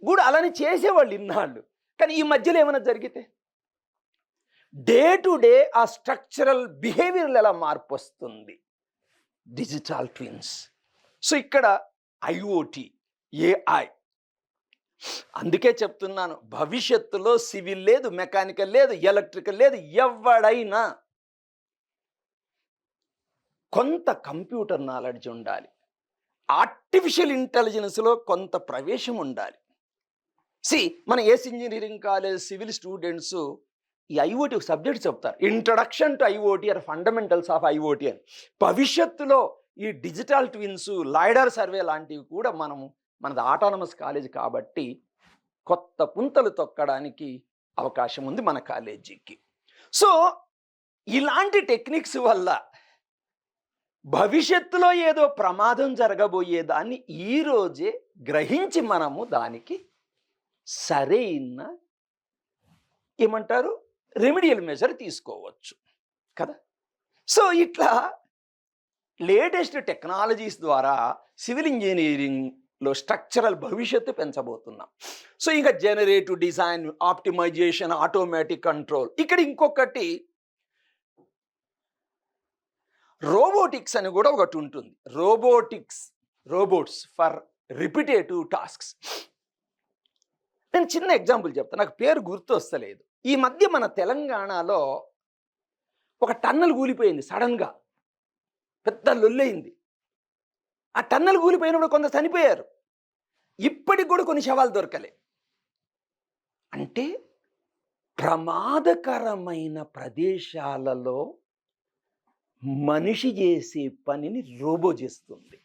కూడా అలానే చేసేవాళ్ళు ఇన్నాళ్ళు. కానీ ఈ మధ్యలో ఏమైనా జరిగితే డే టు డే ఆ స్ట్రక్చరల్ బిహేవియర్లు ఎలా మార్పు వస్తుంది. Digital twins. సో ఇక్కడ ఐఓటి, ఏఐ. అందుకే చెప్తున్నాను, భవిష్యత్తులో సివిల్ లేదు, మెకానికల్ లేదు, ఎలక్ట్రికల్ లేదు, ఎవడైనా కొంత కంప్యూటర్ నాలెడ్జ్ ఉండాలి. ఆర్టిఫిషియల్ ఇంటెలిజెన్స్లో కొంత ప్రవేశం ఉండాలి. మన ACE engineering college civil students ఈ ఐఓటి ఒక సబ్జెక్ట్ చెప్తారు, introduction to IoT or fundamentals of IoT అని. భవిష్యత్తులో ఈ డిజిటల్ ట్విన్స్, లైడార్ సర్వే లాంటివి కూడా మనది ఆటానమస్ కాలేజ్ కాబట్టి కొత్త పుంతలు తొక్కడానికి అవకాశం ఉంది మన కాలేజీకి. సో ఇలాంటి టెక్నిక్స్ వల్ల భవిష్యత్తులో ఏదో ప్రమాదం జరగబోయేదాన్ని ఈరోజే గ్రహించి మనము దానికి సరైన ఏమంటారు రెమిడియల్ మెజర్ తీసుకోవచ్చు కదా. సో ఇట్లా లేటెస్ట్ టెక్నాలజీస్ ద్వారా సివిల్ ఇంజనీరింగ్లో స్ట్రక్చరల్ భవిష్యత్తు పెంచబోతున్నాం. సో ఇంకా generative design, optimisation, automatic control. ఇక్కడ ఇంకొకటి రోబోటిక్స్ అని కూడా ఒకటి ఉంటుంది. Robots for repetitive tasks. నేను చిన్న ఎగ్జాంపుల్ చెప్తాను, నాకు పేరు గుర్తు వస్తలేదు. ఈ మధ్య మన తెలంగాణలో ఒక టన్నల్ కూలిపోయింది సడన్గా, పెద్ద లొల్లయింది. ఆ టన్నల్ కూలిపోయినప్పుడు కొంత చనిపోయారు. ఇప్పటికి కూడా కొన్ని శవాలు దొరకలే. అంటే ప్రమాదకరమైన ప్రదేశాలలో మనిషి చేసే పనిని రోబో చేస్తుంది.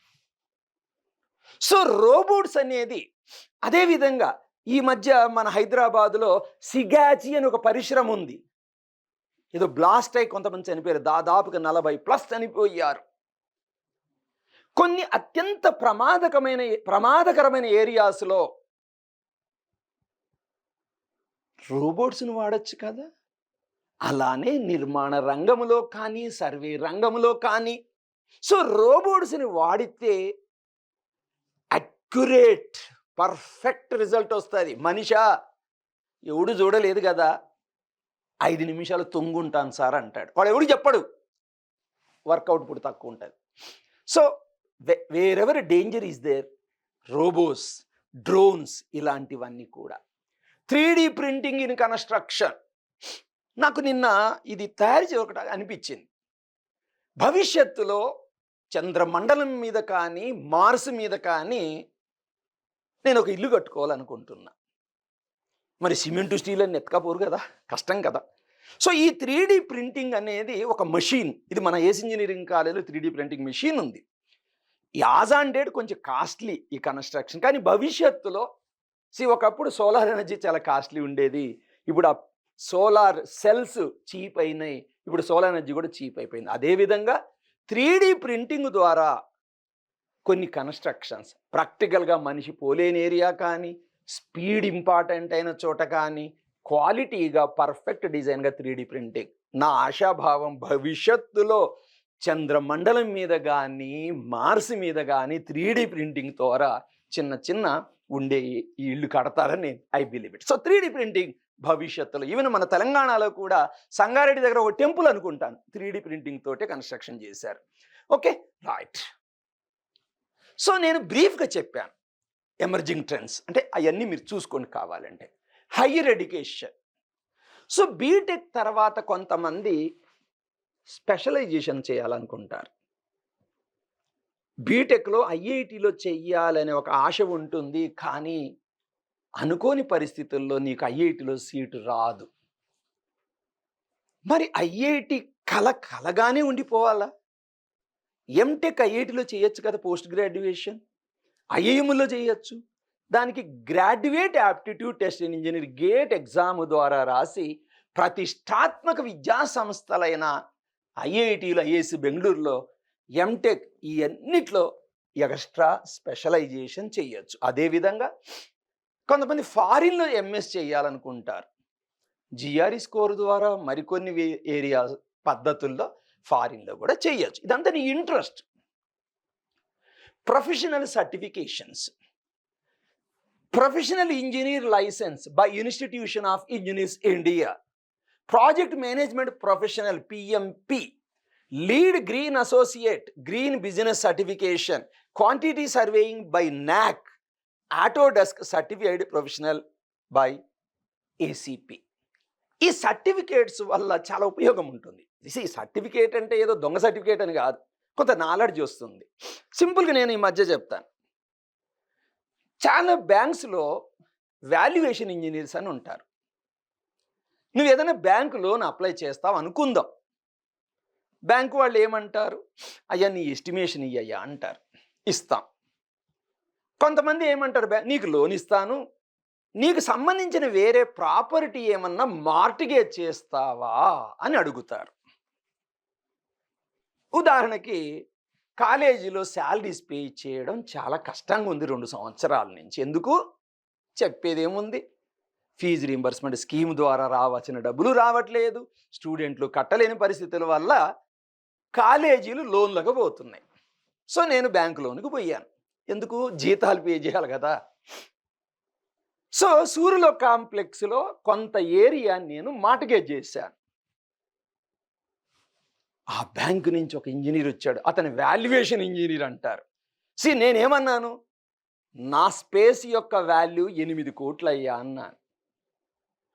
సో రోబోట్స్ అనేది అదేవిధంగా ఈ మధ్య మన హైదరాబాదులో సిగాచి అని ఒక పరిశ్రమ ఉంది. ఏదో బ్లాస్ట్ అయి కొంతమంది చనిపోయారు, దాదాపుగా 40+ చనిపోయారు. కొన్ని అత్యంత ప్రమాదకరమైన ఏరియాస్లో రోబోట్స్ను వాడచ్చు కదా. అలానే నిర్మాణ రంగంలో కానీ, సర్వే రంగంలో కానీ. సో రోబోట్స్ని వాడితే అక్యురేట్, పర్ఫెక్ట్ రిజల్ట్ వస్తుంది. మనిషా ఎవడు చూడలేదు కదా, 5 నిమిషాలు తొంగుంటాను సార్ అంటాడు. వాడు ఎవడు చెప్పడు, వర్కౌట్ ఇప్పుడు తక్కువ ఉంటుంది. So wherever danger is there, robos, drones ఇలాంటివన్నీ కూడా. 3D printing in construction. నాకు నిన్న ఇది తయారు చేయఒకటి అనిపించింది. భవిష్యత్తులో చంద్రమండలం మీద కానీ, మార్స్ మీద కానీ నేను ఒక ఇల్లు కట్టుకోవాలనుకుంటున్నా. మరి సిమెంటు, స్టీల్ అని ఎత్తుకపోరు కదా, కష్టం కదా. సో ఈ 3D ప్రింటింగ్ అనేది ఒక మెషిన్. ఇది మన ఏస్ ఇంజనీరింగ్ కాలేజీలో 3D ప్రింటింగ్ మెషిన్ ఉంది. యాజ్ ఆన్ డేట్ కొంచెం కాస్ట్లీ ఈ కన్స్ట్రక్షన్. కానీ భవిష్యత్తులో ఒకప్పుడు సోలార్ ఎనర్జీ చాలా కాస్ట్లీ ఉండేది. ఇప్పుడు ఆ సోలార్ సెల్స్ చీప్ అయినాయి. ఇప్పుడు సోలార్ ఎనర్జీ కూడా చీప్ అయిపోయింది. అదేవిధంగా 3D ప్రింటింగ్ ద్వారా కొన్ని కన్స్ట్రక్షన్స్ ప్రాక్టికల్గా మనిషి పోలేని ఏరియా కానీ, స్పీడ్ ఇంపార్టెంట్ అయిన చోట కానీ, క్వాలిటీగా పర్ఫెక్ట్ డిజైన్గా 3D ప్రింటింగ్. నా ఆశాభావం భవిష్యత్తులో చంద్రమండలం మీద కానీ, మార్స్ మీద కానీ 3D ప్రింటింగ్ ద్వారా చిన్న ఉండే ఈ ఇల్లు కడతారని I believe it. So 3D printing భవిష్యత్తులో ఈవెన్ మన తెలంగాణలో కూడా సంగారెడ్డి దగ్గర ఒక టెంపుల్ అనుకుంటాను 3D ప్రింటింగ్ తోటే కన్స్ట్రక్షన్ చేశారు. Okay, right. సో నేను బ్రీఫ్గా చెప్పాను ఎమర్జింగ్ ట్రెండ్స్ అంటే అవన్నీ మీరు చూసుకొని కావాలంటే. Higher education. సో బీటెక్ తర్వాత కొంతమంది స్పెషలైజేషన్ చేయాలనుకుంటారు. బీటెక్లో ఐఐటిలో చెయ్యాలనే ఒక ఆశ ఉంటుంది. కానీ అనుకోని పరిస్థితుల్లో నీకు ఐఐటిలో సీటు రాదు. మరి ఐఐటి కలగానే ఉండిపోవాలా? ఎంటెక్ ఐఐటీలో చేయొచ్చు కదా పోస్ట్ గ్రాడ్యుయేషన్, ఐఐఎంలో చేయొచ్చు. దానికి graduate aptitude test in engineer gate exam ద్వారా రాసి ప్రతిష్టాత్మక విద్యా సంస్థలైన ఐఐటీలు, ఐఐసి బెంగళూరులో ఎంటెక్ ఈ అన్నిట్లో ఎక్స్ట్రా స్పెషలైజేషన్ చేయొచ్చు. అదేవిధంగా కొంతమంది ఫారిన్లో ఎంఎస్ చేయాలనుకుంటారు. జిఆర్ఈ స్కోర్ ద్వారా మరికొన్ని ఏరియా పద్ధతుల్లో ఫారిన్లో కూడా చేయొచ్చు. ఇదంతా నీ interest. Professional certifications, professional engineer licence by institution of engineers India, project management professional PMP, LEED green associate green business certification, quantity surveying by NAC, Autodesk certified professional by ACP. ఈ certificates వల్ల చాలా ఉపయోగం ఉంటుంది. ఈ certificate అంటే ఏదో దొంగ certificate అని కాదు, కొంత నాలెడ్జ్ వస్తుంది. సింపుల్గా నేను ఈ మధ్య చెప్తాను. చాలా బ్యాంక్స్లో వాల్యుయేషన్ ఇంజనీర్స్ అని ఉంటారు. నువ్వు ఏదైనా బ్యాంకు లోన్ అప్లై చేస్తావు అనుకుందాం. బ్యాంకు వాళ్ళు ఏమంటారు? అయ్యా నీ ఎస్టిమేషన్ ఇయ్యయ్యా అంటారు, ఇస్తాం. కొంతమంది ఏమంటారు? నీకు లోన్ ఇస్తాను, నీకు సంబంధించిన వేరే ప్రాపర్టీ ఏమన్నా మార్టిగేజ్ చేస్తావా అని అడుగుతారు. ఉదాహరణకి కాలేజీలో శాలరీస్ పే చేయడం చాలా కష్టంగా ఉంది 2 సంవత్సరాల నుంచి. ఎందుకు? చెప్పేదేముంది, ఫీజు రీంబర్స్మెంట్ స్కీమ్ ద్వారా రావాల్సిన డబ్బులు రావట్లేదు, స్టూడెంట్లు కట్టలేని పరిస్థితుల వల్ల కాలేజీలు లోన్లకు పోతున్నాయి. సో నేను బ్యాంకు లోన్కి పోయాను. ఎందుకు? జీతాలు పే చేయాలి కదా. సో సూర్యులో కాంప్లెక్స్లో కొంత ఏరియా నేను మార్టిగేజ్ చేశాను. ఆ బ్యాంకు నుంచి ఒక ఇంజనీర్ వచ్చాడు, అతని వాల్యుయేషన్ ఇంజనీర్ అంటారు. నేనేమన్నాను? నా స్పేస్ యొక్క వాల్యూ 8 కోట్లు అయ్యా అన్నాను.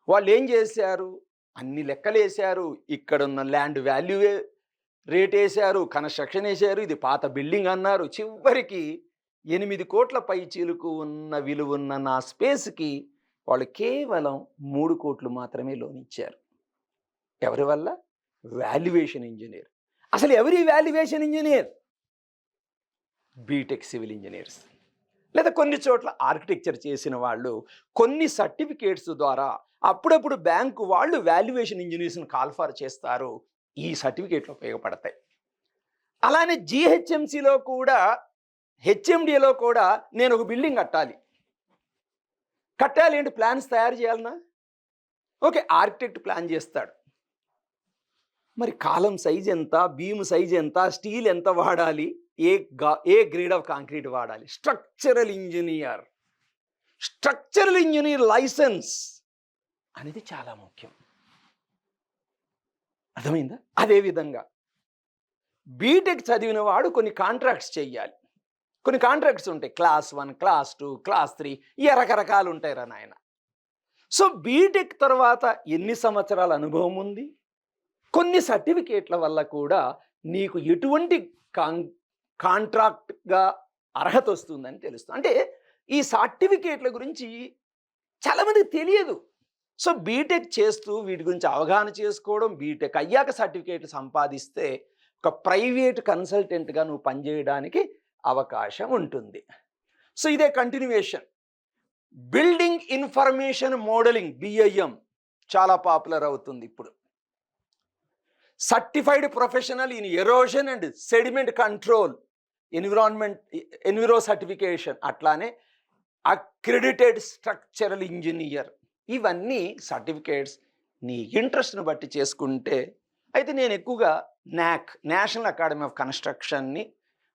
వాళ్ళు ఏం చేశారు? అన్ని లెక్కలు వేశారు, ఇక్కడున్న ల్యాండ్ వాల్యూ రేట్ వేశారు, కన్స్ట్రక్షన్ వేశారు, ఇది పాత బిల్డింగ్ అన్నారు. చివరికి 8 కోట్ల పై చీలుకు ఉన్న విలువున్న నా స్పేస్కి వాళ్ళు కేవలం 3 కోట్లు మాత్రమే లోన్ ఇచ్చారు. ఎవరి వల్ల? Valuation engineer. అసలు ఎవరి valuation engineer? BTech civil engineers, లేదా కొన్ని చోట్ల ఆర్కిటెక్చర్ చేసిన వాళ్ళు కొన్ని సర్టిఫికేట్స్ ద్వారా అప్పుడప్పుడు బ్యాంకు వాళ్ళు వాల్యుయేషన్ ఇంజనీర్స్ని కాల్ఫర్ చేస్తారు. ఈ సర్టిఫికేట్లు ఉపయోగపడతాయి. అలానే జిహెచ్ఎంసిలో కూడా, హెచ్ఎండిలో కూడా నేను ఒక బిల్డింగ్ కట్టాలి ఏంటి? ప్లాన్స్ తయారు చేయాలన్నా? ఓకే, ఆర్కిటెక్ట్ ప్లాన్ చేస్తాడు. మరి కాలం సైజ్ ఎంత, బీమ్ సైజ్ ఎంత, స్టీల్ ఎంత వాడాలి, ఏ గ్రేడ్ ఆఫ్ కాంక్రీట్ వాడాలి? స్ట్రక్చరల్ ఇంజనీర్ లైసెన్స్ అనేది చాలా ముఖ్యం. అర్థమైందా? అదేవిధంగా బీటెక్ చదివిన వాడు కొన్ని కాంట్రాక్ట్స్ చెయ్యాలి. కొన్ని కాంట్రాక్ట్స్ ఉంటాయి, క్లాస్ 1, క్లాస్ 2, క్లాస్ 3, ఈ రకరకాలు ఉంటాయి రా నాయన. సో బీటెక్ తర్వాత ఎన్ని సంవత్సరాల అనుభవం ఉంది, కొన్ని సర్టిఫికేట్ల వల్ల కూడా నీకు ఎటువంటి కాంట్రాక్ట్గా అర్హత వస్తుందని తెలుస్తుంది. అంటే ఈ సర్టిఫికేట్ల గురించి చాలామందికి తెలియదు. సో బీటెక్ చేస్తూ వీటి గురించి అవగాహన చేసుకోవడం, బీటెక్ అయ్యాక సర్టిఫికేట్లు సంపాదిస్తే ఒక ప్రైవేట్ కన్సల్టెంట్గా నువ్వు పనిచేయడానికి అవకాశం ఉంటుంది. సో ఇదే continuation. Building information modelling, BIM చాలా పాపులర్ అవుతుంది ఇప్పుడు. Certified professional in erosion and sediment control, enviro certification, అట్లానే అక్రెడిటెడ్ స్ట్రక్చరల్ ఇంజనీర్. ఇవన్నీ సర్టిఫికేట్స్ నీ ఇంట్రెస్ట్ని బట్టి చేసుకుంటే. అయితే నేను ఎక్కువగా నేషనల్ అకాడమీ ఆఫ్ కన్స్ట్రక్షన్ని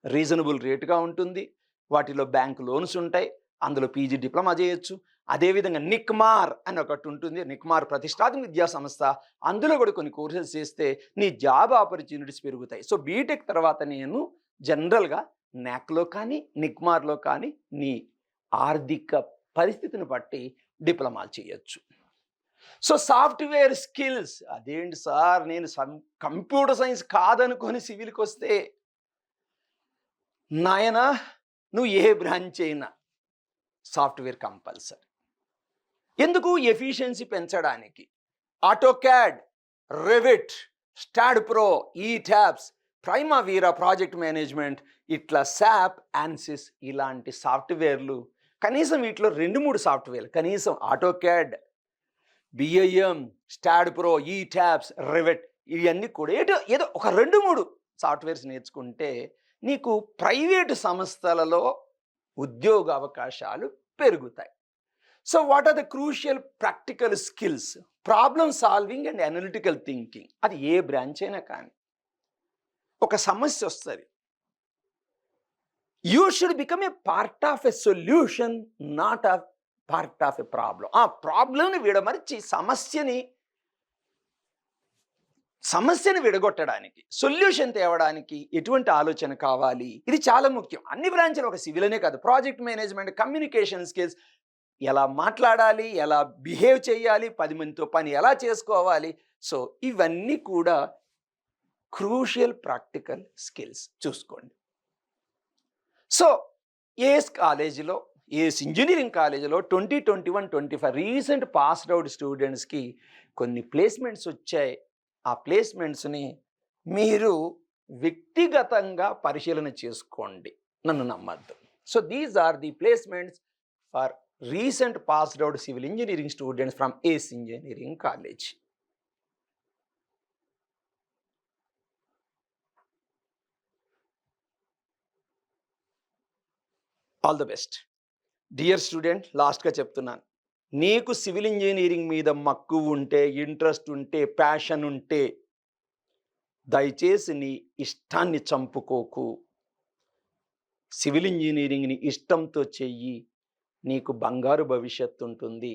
రీజనబుల్ రేటుగా ఉంటుంది, వాటిలో బ్యాంక్ లోన్స్ ఉంటాయి, అందులో పీజీ డిప్లొమా చేయొచ్చు. అదేవిధంగా నిక్మార్ అని ఒకటి ఉంటుంది, నిక్మార్ ప్రతిష్టాత్మక విద్యా సంస్థ, అందులో కూడా కొన్ని కోర్సెస్ చేస్తే నీ జాబ్ ఆపర్చునిటీస్ పెరుగుతాయి. సో బీటెక్ తర్వాత నేను జనరల్గా నాక్లో కానీ నిక్మార్లో కానీ నీ ఆర్థిక పరిస్థితిని బట్టి డిప్లొమాలు చేయొచ్చు. సో సాఫ్ట్వేర్ స్కిల్స్, అదేంటి సార్ నేను కంప్యూటర్ సైన్స్ కాదనుకొని సివిల్కి వస్తే, నాయనా నువ్వు ఏ బ్రాంచ్ అయినా సాఫ్ట్వేర్ కంపల్సరీ. ఎందుకు? ఎఫిషియన్సీ పెంచడానికి. ఆటోక్యాడ్, రెవిట్, స్టాడ్ ప్రో, ఈ ట్యాబ్స్, ప్రైమావీరా ప్రాజెక్ట్ మేనేజ్మెంట్, ఇట్లా శాప్, యాన్సిస్ ఇలాంటి సాఫ్ట్వేర్లు, కనీసం వీటిలో 2-3 సాఫ్ట్వేర్లు, కనీసం ఆటోక్యాడ్, బిఐఎం, స్టాడ్ ప్రో, ఈ ట్యాబ్స్, రివెట్ ఇవన్నీ కూడా ఏదో ఒక 2-3 సాఫ్ట్వేర్స్ నేర్చుకుంటే నీకు ప్రైవేటు సంస్థలలో ఉద్యోగ అవకాశాలు పెరుగుతాయి. So what are the crucial practical skills? Problem solving and analytical thinking. అది ఏ బ్రాంచ్ అయినా కానీ. ఒక సమస్య వస్తుంది, you should become a part of a solution, not a part of a problem. ఆ ప్రాబ్లంని విడమర్చి సమస్యని విడగొట్టడానికి, సొల్యూషన్ తేవడానికి ఎటువంటి ఆలోచన కావాలి, ఇది చాలా ముఖ్యం. అన్ని బ్రాంచ్లు, ఒక సివిల్ అనే కాదు, ప్రాజెక్ట్ మేనేజ్మెంట్, కమ్యూనికేషన్ స్కిల్స్, ఎలా మాట్లాడాలి, ఎలా బిహేవ్ చేయాలి, 10 మందితో పని ఎలా చేసుకోవాలి, సో ఇవన్నీ కూడా క్రూషియల్ ప్రాక్టికల్ స్కిల్స్ చూసుకోండి. సో ఏఎస్ కాలేజీలో, ఏఎస్ ఇంజనీరింగ్ కాలేజీలో 2021-25 రీసెంట్ పాస్డ్ అవుట్ స్టూడెంట్స్కి కొన్ని ప్లేస్మెంట్స్ వచ్చాయి. ఆ ప్లేస్మెంట్స్ని మీరు వ్యక్తిగతంగా పరిశీలన చేసుకోండి, నన్ను నమ్మద్దు. So these are the placements for recent passed out civil engineering students from ACE Engineering College. All the best. Dear student, last గా చెప్తున్నాను, నీకు సివిల్ ఇంజనీరింగ్ మీద మక్కువ ఉంటే, ఇంట్రెస్ట్ ఉంటే, ప్యాషన్ ఉంటే దయచేసి నీ ఇష్టాన్ని చంపుకోకు. సివిల్ ఇంజనీరింగ్ని ఇష్టంతో చెయ్యి, నీకు బంగారు భవిష్యత్తు ఉంటుంది.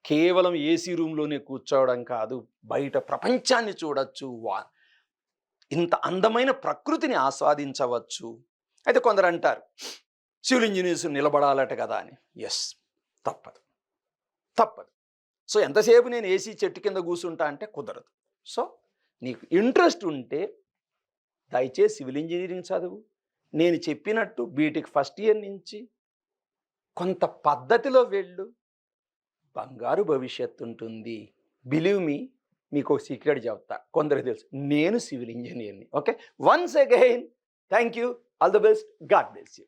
కేవలం ఏసీ రూమ్లోనే కూర్చోవడం కాదు, బయట ప్రపంచాన్ని చూడొచ్చు, ఇంత అందమైన ప్రకృతిని ఆస్వాదించవచ్చు. అయితే కొందరు అంటారు సివిల్ ఇంజనీర్స్ నిలబడాలట కదా అని. ఎస్, తప్పదు. సో ఎంతసేపు నేను ఏసీ చెట్టు కింద కూర్చుంటా అంటే కుదరదు. సో నీకు ఇంట్రెస్ట్ ఉంటే దయచేసి సివిల్ ఇంజనీరింగ్ చదువు. నేను చెప్పినట్టు బీటెక్ ఫస్ట్ ఇయర్ నుంచి కొంత పద్ధతిలో వెళ్ళు, బంగారు భవిష్యత్తు ఉంటుంది. బిలీవ్ మీ, మీకు ఒక సీక్రెట్ చెప్తా, కొందరికి తెలుసు, నేను సివిల్ ఇంజనీర్ని. Okay, once again thank you, all the best, God bless you.